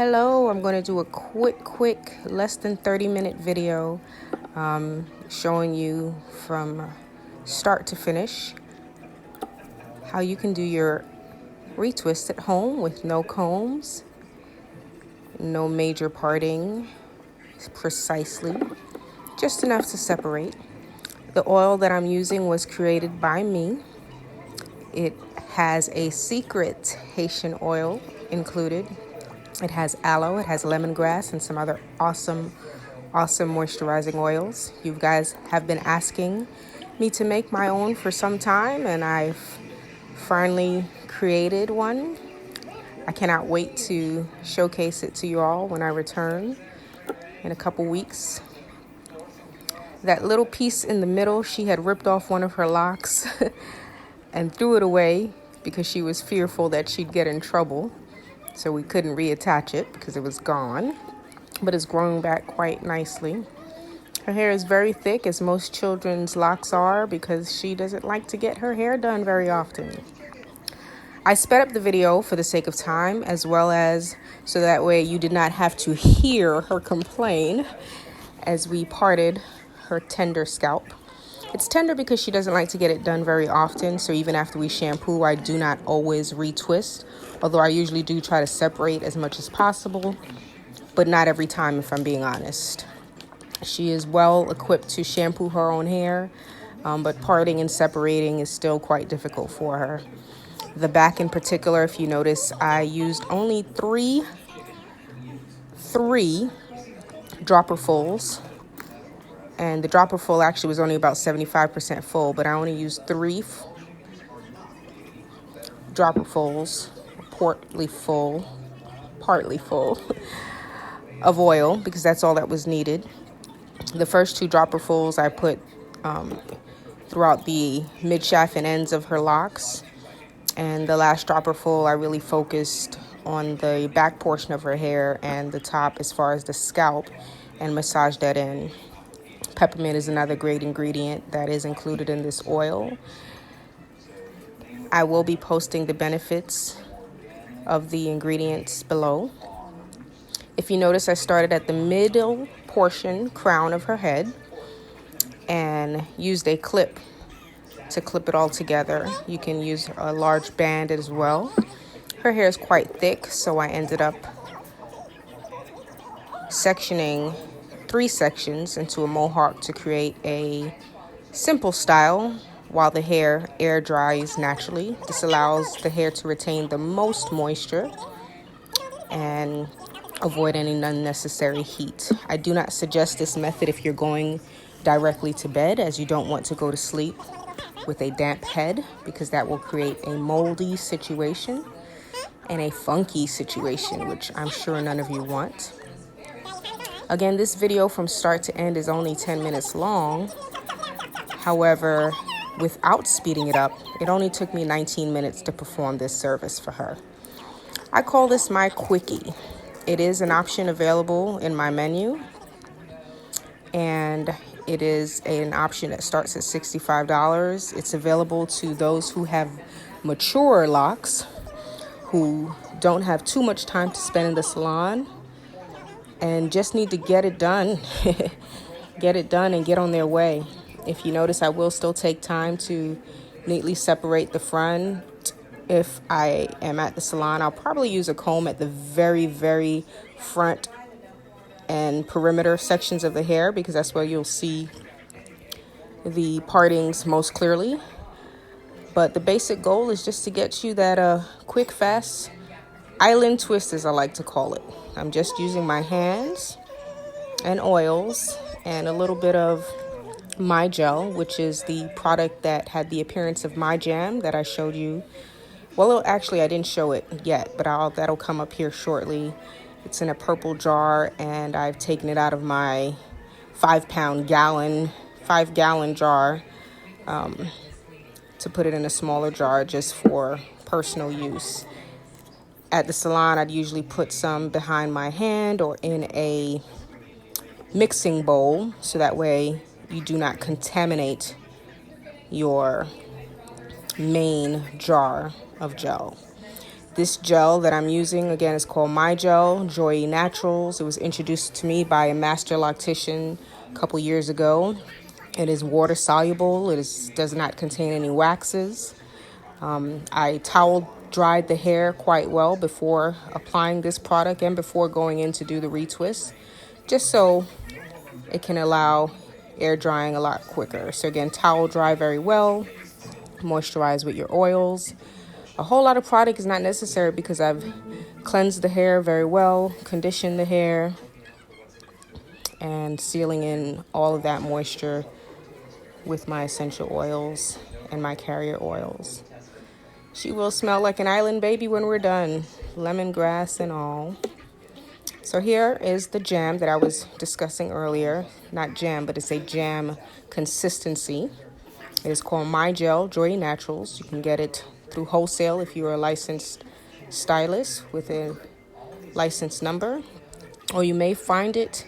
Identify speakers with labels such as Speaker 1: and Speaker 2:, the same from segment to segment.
Speaker 1: Hello, I'm going to do a quick, less than 30-minute video showing you from start to finish how you can do your retwist at home with no combs, no major parting, precisely, just enough to separate. The oil that I'm using was created by me. It has a secret Haitian oil included. It has aloe, it has lemongrass, and some other awesome moisturizing oils. You guys have been asking me to make my own for some time, and I've finally created one. I cannot wait to showcase it to you all when I return in a couple weeks. That little piece in the middle, she had ripped off one of her locks and threw it away because she was fearful that she'd get in trouble. So we couldn't reattach it because it was gone, but it's growing back quite nicely. Her hair is very thick, as most children's locks are, because she doesn't like to get her hair done very often. I sped up the video for the sake of time, as well as so that way you did not have to hear her complain as we parted her tender scalp. It's tender because she doesn't like to get it done very often, so even after we shampoo, I do not always retwist, although I usually do try to separate as much as possible, but not every time if I'm being honest. She is well equipped to shampoo her own hair, but parting and separating is still quite difficult for her. The back in particular, if you notice, I used only three dropperfuls. And the dropper full actually was only about 75% full, but I only used three dropperfuls, partly full of oil, because that's all that was needed. The first two dropperfuls I put throughout the mid shaft and ends of her locks. And the last dropperful, I really focused on the back portion of her hair and the top as far as the scalp, and massaged that in. Peppermint is another great ingredient that is included in this oil. I will be posting the benefits of the ingredients below. If you notice, I started at the middle portion, crown of her head, and used a clip to clip it all together. You can use a large band as well. Her hair is quite thick, so I ended up sectioning 3 sections into a mohawk to create a simple style while the hair air dries naturally. This allows the hair to retain the most moisture and avoid any unnecessary heat. I do not suggest this method if you're going directly to bed, as you don't want to go to sleep with a damp head, because that will create a moldy situation and a funky situation, which I'm sure none of you want. Again, this video from start to end is only 10 minutes long. However, without speeding it up, it only took me 19 minutes to perform this service for her. I call this my Quickie. It is an option available in my menu, and it is an option that starts at $65. It's available to those who have mature locks, who don't have too much time to spend in the salon, and just need to get it done. Get it done and get on their way. If you notice, I will still take time to neatly separate the front. If I am at the salon, I'll probably use a comb at the very front and perimeter sections of the hair, because that's where you'll see the partings most clearly. But the basic goal is just to get you that quick, fast island twist, as I like to call it. I'm just using my hands and oils and a little bit of My Gel, which is the product that had the appearance of My Jam that I showed you. Well, actually, I didn't show it yet, but that'll come up here shortly. It's in a purple jar, and I've taken it out of my 5 gallon jar to put it in a smaller jar just for personal use. At the salon, I'd usually put some behind my hand or in a mixing bowl, so that way you do not contaminate your main jar of gel. This gel that I'm using, again, is called My Gel Joy Naturals. It was introduced to me by a master loctician a couple years ago. It is water soluble. Does not contain any waxes. I towel dried the hair quite well before applying this product and before going in to do the retwist, just so it can allow air drying a lot quicker. So again, towel dry very well, moisturize with your oils. A whole lot of product is not necessary because I've cleansed the hair very well, conditioned the hair, and sealing in all of that moisture with my essential oils and my carrier oils. She will smell like an island baby when we're done, lemongrass and all. So here is the jam that I was discussing earlier. Not jam, but it's a jam consistency. It is called My Gel Joy Naturals. You can get it through wholesale if you're a licensed stylist with a license number, or you may find it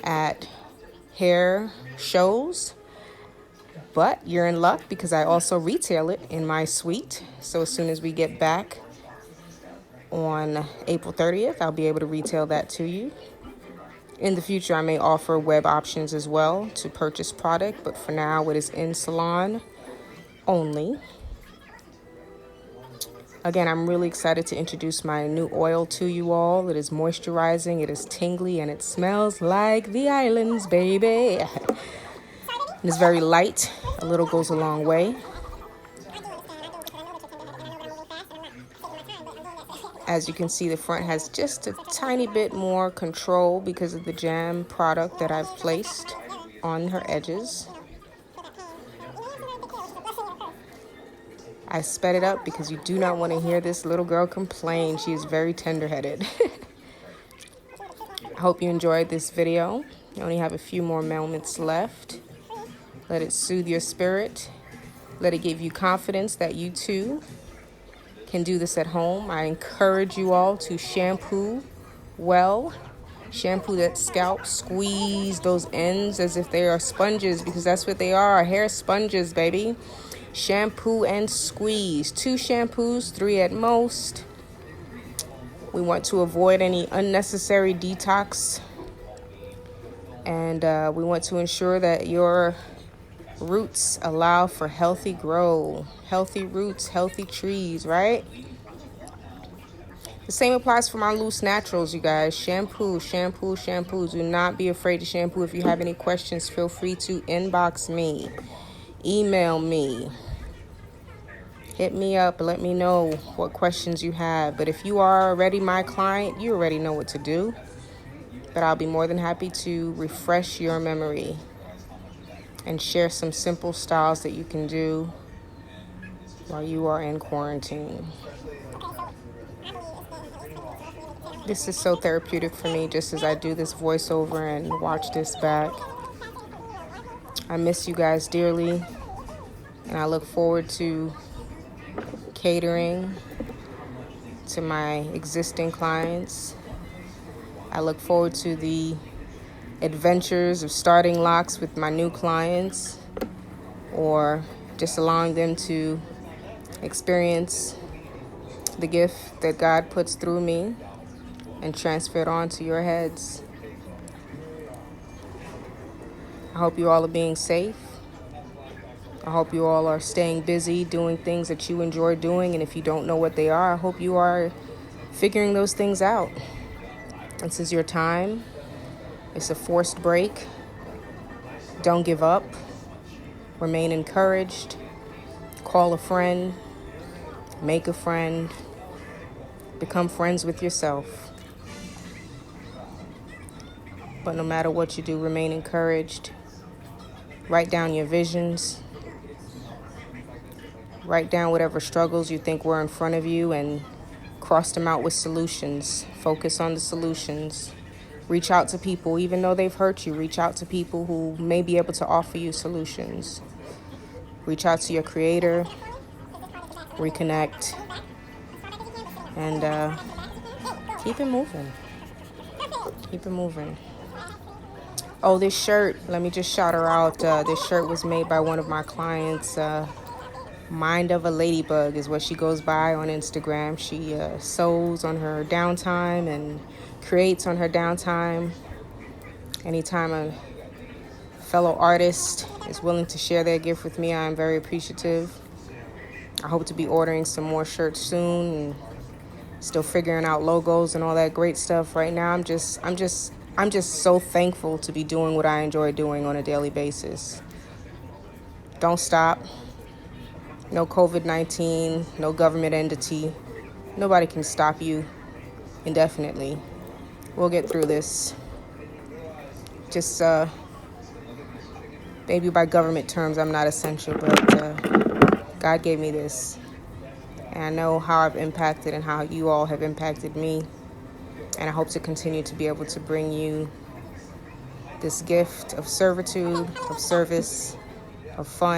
Speaker 1: at hair shows. But you're in luck because I also retail it in my suite. So as soon as we get back on April 30th, I'll be able to retail that to you. In the future, I may offer web options as well to purchase product, but for now, it is in salon only. Again, I'm really excited to introduce my new oil to you all. It is moisturizing, it is tingly, and it smells like the islands, baby. It's very light. A little goes a long way. As you can see, the front has just a tiny bit more control because of the jam product that I've placed on her edges. I sped it up because you do not want to hear this little girl complain. She is very tender-headed. I hope you enjoyed this video. You only have a few more moments left. Let it soothe your spirit. Let it give you confidence that you too can do this at home. I encourage you all to shampoo well. Shampoo that scalp. Squeeze those ends as if they are sponges, because that's what they are. Hair sponges, baby. Shampoo and squeeze. 2 shampoos, 3 at most. We want to avoid any unnecessary detox. And we want to ensure that your roots allow for healthy growth. Healthy roots, healthy trees, right? The same applies for my loose naturals, you guys. Shampoo, shampoo, shampoo. Do not be afraid to shampoo. If you have any questions, feel free to inbox me. Email me. Hit me up. Let me know what questions you have. But if you are already my client, you already know what to do. But I'll be more than happy to refresh your memory and share some simple styles that you can do while you are in quarantine. This is so therapeutic for me, just as I do this voiceover and watch this back. I miss you guys dearly, and I look forward to catering to my existing clients. I look forward to the adventures of starting locks with my new clients, or just allowing them to experience the gift that God puts through me and transfer it on to your heads. I hope you all are being safe. I hope you all are staying busy doing things that you enjoy doing, and if you don't know what they are, I hope you are figuring those things out. This is your time. It's a forced break. Don't give up. Remain encouraged. Call a friend. Make a friend. Become friends with yourself. But no matter what you do, remain encouraged. Write down your visions. Write down whatever struggles you think were in front of you and cross them out with solutions. Focus on the solutions. Reach out to people, even though they've hurt you. Reach out to people who may be able to offer you solutions. Reach out to your creator. Reconnect. And keep it moving. Keep it moving. Oh, this shirt, let me just shout her out. This shirt was made by one of my clients. Mind of a Ladybug is what she goes by on Instagram. She sews on her downtime and creates on her downtime. Anytime a fellow artist is willing to share their gift with me, I am very appreciative. I hope to be ordering some more shirts soon and still figuring out logos and all that great stuff. Right now, I'm just so thankful to be doing what I enjoy doing on a daily basis. Don't stop. No COVID-19, no government entity. Nobody can stop you indefinitely. We'll get through this. Just, maybe by government terms, I'm not essential, but God gave me this. And I know how I've impacted and how you all have impacted me. And I hope to continue to be able to bring you this gift of servitude, of service, of fun.